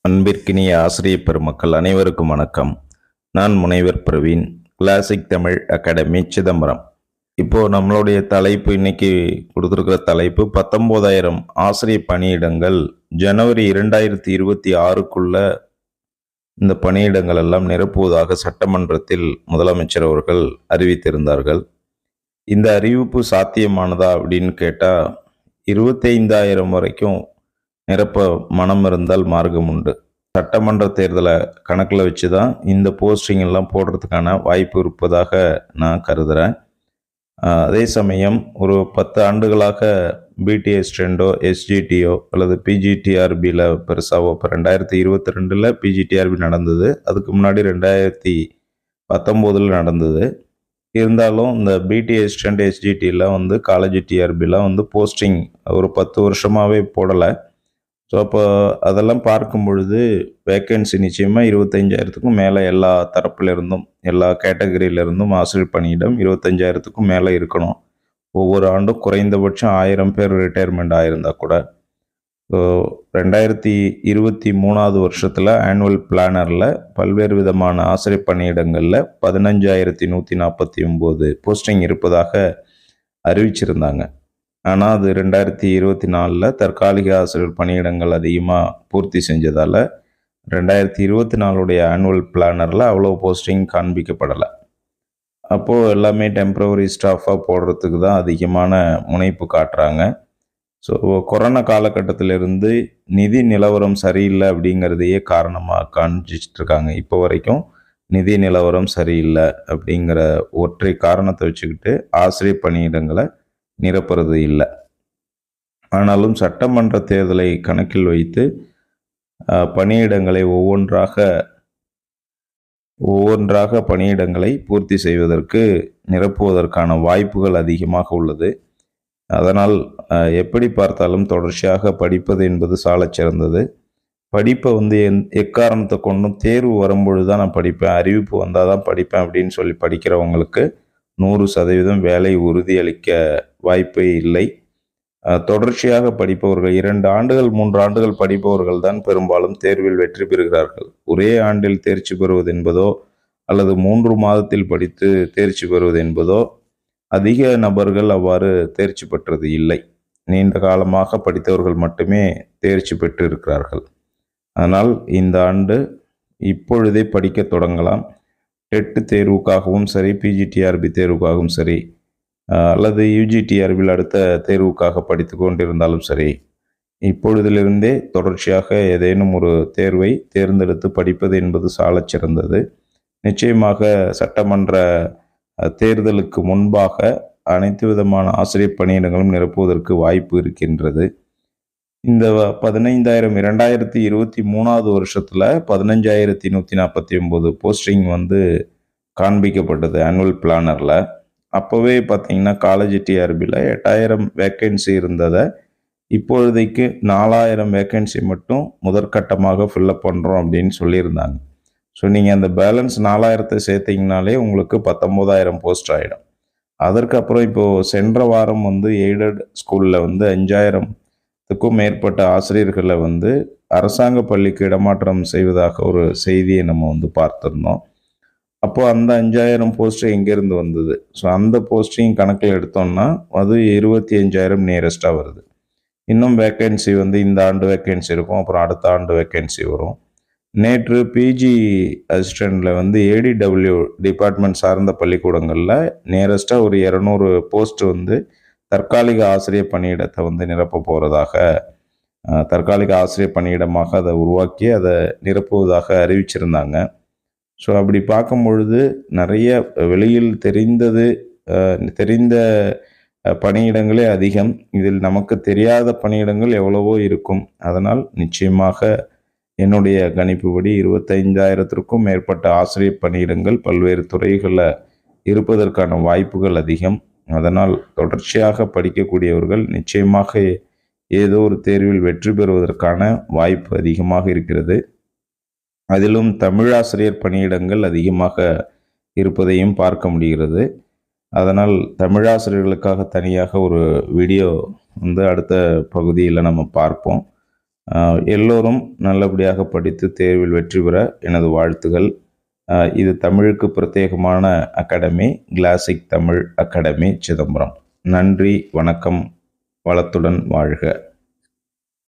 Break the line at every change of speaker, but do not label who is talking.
அன்பிற்கினிய ஆசிரியப் பெருமக்கள் அனைவருக்கும் வணக்கம். நான் முனைவர் பிரவீன், கிளாசிக் தமிழ் அகாடமி, சிதம்பரம். இப்போ நம்மளுடைய தலைப்பு இன்னைக்கு கொடுத்துருக்கிற தலைப்பு 19,000 ஆசிரியர் பணியிடங்கள் ஜனவரி 2026க்குள்ள இந்த பணியிடங்கள் எல்லாம் நிரப்புவதாக சட்டமன்றத்தில் முதலமைச்சர் அவர்கள் அறிவித்திருந்தார்கள். இந்த அறிவிப்பு சாத்தியமானதா அப்படின்னு கேட்டால் 25,000 வரைக்கும் நிரப்ப மனம் இருந்தால் மார்க்கம் உண்டு. சட்டமன்ற தேர்தலை கணக்கில் வச்சு தான் இந்த போஸ்டிங் எல்லாம் போடுறதுக்கான வாய்ப்பு இருப்பதாக நான் கருதுகிறேன். அதே சமயம் ஒரு 10 ஆண்டுகளாக பிடிஎஸ் ட்ரெண்டோ, எஸ்ஜிடிஓ அல்லது பிஜிடிஆர்பியில் பெருசாவோ, இப்போ 2022 பிஜிடிஆர்பி நடந்தது, அதுக்கு முன்னாடி 2019 நடந்தது. இருந்தாலும் இந்த பிடிஎஸ் ட்ரெண்ட், எஸ்ஜிடியில் காலேஜ் டிஆர்பியில் போஸ்டிங் ஒரு 10 வருஷமாகவே போடலை. ஸோ அப்போ அதெல்லாம் பார்க்கும் பொழுது வேக்கன்சி நிச்சயமாக 25,000க்கும் மேலே எல்லா தரப்பிலிருந்தும், எல்லா கேட்டகரியிலிருந்தும் ஆசிரியர் பணியிடம் 25,000க்கும் மேலே இருக்கணும். ஒவ்வொரு ஆண்டும் குறைந்தபட்சம் 1000 பேர் ரிட்டையர்மெண்ட் ஆயிருந்தால் கூட. ஸோ 2023 வருஷத்தில் ஆனுவல் பிளானரில் பல்வேறு விதமான ஆசிரியர் பணியிடங்களில் 15,149 போஸ்டிங் இருப்பதாக அறிவிச்சிருந்தாங்க. ஆனால் அது 2024 தற்காலிக ஆசிரியர் பணியிடங்கள் அதிகமாக பூர்த்தி செஞ்சதால் 2024 ஆனுவல் பிளானரில் அவ்வளோ போஸ்டிங் காண்பிக்கப்படலை. அப்போது எல்லாமே டெம்பரவரி ஸ்டாஃபாக போடுறதுக்கு தான் அதிகமான முனைப்பு காட்டுறாங்க. ஸோ கொரோனா காலகட்டத்திலிருந்து நிதி நிலவரம் சரியில்லை அப்படிங்கிறதையே காரணமாக காண்பிச்சிட்ருக்காங்க. இப்போ வரைக்கும் நிதி நிலவரம் சரியில்லை அப்படிங்கிற ஒற்றை காரணத்தை வச்சுக்கிட்டு ஆசிரியர் பணியிடங்களை நிரப்புறது இல்லை. ஆனாலும் சட்டமன்ற தேர்தலை கணக்கில் வைத்து பணியிடங்களை ஒவ்வொன்றாக பணியிடங்களை பூர்த்தி செய்வதற்கு நிரப்புவதற்கான வாய்ப்புகள் அதிகமாக உள்ளது. அதனால் எப்படி பார்த்தாலும் தொடர்ச்சியாக படிப்பது என்பது சாலச் சிறந்தது. படிப்பை எக்காரணத்தை கொண்டும் தேர்வு வரும்பொழுது தான் நான் படிப்பேன், அறிவிப்பு வந்தால் தான் படிப்பேன் அப்படின்னு சொல்லி படிக்கிறவங்களுக்கு 100% வேலை உறுதியளிக்க வாய்ப்பே இல்லை. தொடர்ச்சியாக படிப்பவர்கள் 2 ஆண்டுகள் 3 ஆண்டுகள் படிப்பவர்கள் தான் பெரும்பாலும் தேர்வில் வெற்றி பெறுகிறார்கள். ஒரே ஆண்டில் தேர்ச்சி பெறுவது என்பதோ அல்லது 3 மாதத்தில் படித்து தேர்ச்சி பெறுவது என்பதோ அதிக நபர்கள் அவ்வாறு தேர்ச்சி பெற்றது இல்லை. நீண்ட காலமாக படித்தவர்கள் மட்டுமே தேர்ச்சி பெற்று இருக்கிறார்கள். அதனால் இந்த ஆண்டு இப்பொழுதே படிக்க தொடங்கலாம். டெட் தேர்வுக்காகவும் சரி, பிஜிடிஆர்பி தேர்வுக்காகவும் சரி, அல்லது யூஜிடிஆர்பியில் அடுத்த தேர்வுக்காக படித்து கொண்டிருந்தாலும் சரி, இப்பொழுதிலிருந்தே தொடர்ச்சியாக ஏதேனும் ஒரு தேர்வை தேர்ந்தெடுத்து படிப்பது என்பது சாலச் சிறந்தது. நிச்சயமாக சட்டமன்ற தேர்தலுக்கு முன்பாக அனைத்து விதமான ஆசிரியர் பணியிடங்களும் நிரப்புவதற்கு வாய்ப்பு இருக்கின்றது. இந்த 15,000 2023 வருஷத்தில் 15,149 போஸ்டிங் காண்பிக்கப்பட்டது ஆனுவல் பிளானரில். அப்போவே பார்த்தீங்கன்னா காலேஜ் டிஆர்பியில் 8,000 வேக்கன்சி இருந்ததை இப்பொழுதைக்கு 4,000 வேக்கன்சி மட்டும் முதற்கட்டமாக ஃபில்லப் பண்ணுறோம் அப்படின்னு சொல்லியிருந்தாங்க. ஸோ நீங்கள் அந்த பேலன்ஸ் 4,000 சேர்த்திங்கனாலே உங்களுக்கு 19,000 போஸ்ட் ஆகிடும். அதற்கப்புறம் இப்போது சென்ற வாரம் எய்டட் ஸ்கூலில் 5,000க்கும் மேற்பட்ட ஆசிரியர்களை அரசாங்க பள்ளிக்கு இடமாற்றம் செய்வதாக ஒரு செய்தியை நம்ம பார்த்துருந்தோம். அப்போது அந்த 5,000 போஸ்ட்டு எங்கேருந்து வந்தது? ஸோ அந்த போஸ்டிங் கணக்கில் எடுத்தோம்னா அது 25,000 நியரஸ்ட்டாக வருது. இன்னும் வேக்கன்சி இந்த ஆண்டு வேக்கன்சி இருக்கும், அப்புறம் அடுத்த ஆண்டு வேக்கன்சி வரும். நேற்று பிஜி அசிஸ்டண்டில் ஏடிடபிள்யூ டிபார்ட்மெண்ட் சார்ந்த பள்ளிக்கூடங்களில் நியரஸ்ட்டாக ஒரு 200 போஸ்ட் தற்காலிக ஆசிரியர் பணியிடத்தை நிரப்ப போகிறதாக, தற்காலிக ஆசிரியர் பணியிடமாக அதை உருவாக்கி அதை நிரப்புவதாக அறிவிச்சிருந்தாங்க. ஸோ அப்படி பார்க்கும் பொழுது நிறைய வெளியில் தெரிந்த பணியிடங்களே அதிகம். இதில் நமக்கு தெரியாத பணியிடங்கள் எவ்வளவோ இருக்கும். அதனால் நிச்சயமாக என்னுடைய கணிப்புப்படி 25,000க்கும் மேற்பட்ட ஆசிரியர் பணியிடங்கள் பல்வேறு துறைகளில் இருப்பதற்கான வாய்ப்புகள் அதிகம். அதனால் தொடர்ச்சியாக படிக்கக்கூடியவர்கள் நிச்சயமாக ஏதோ ஒரு தேர்வில் வெற்றி பெறுவதற்கான வாய்ப்பு அதிகமாக இருக்கிறது. அதிலும் தமிழாசிரியர் பணியிடங்கள் அதிகமாக இருப்பதையும் பார்க்க முடிகிறது. அதனால் தமிழாசிரியர்களுக்காக தனியாக ஒரு வீடியோ அடுத்த பகுதியில் நம்ம பார்ப்போம். எல்லோரும் நல்லபடியாக படித்து தேர்வில் வெற்றி பெற எனது வாழ்த்துகள். இது தமிழுக்கு பிரத்யேகமான academy, classic Tamil academy Chidambaram. நன்றி, வணக்கம், வளத்துடன் வாழ்க.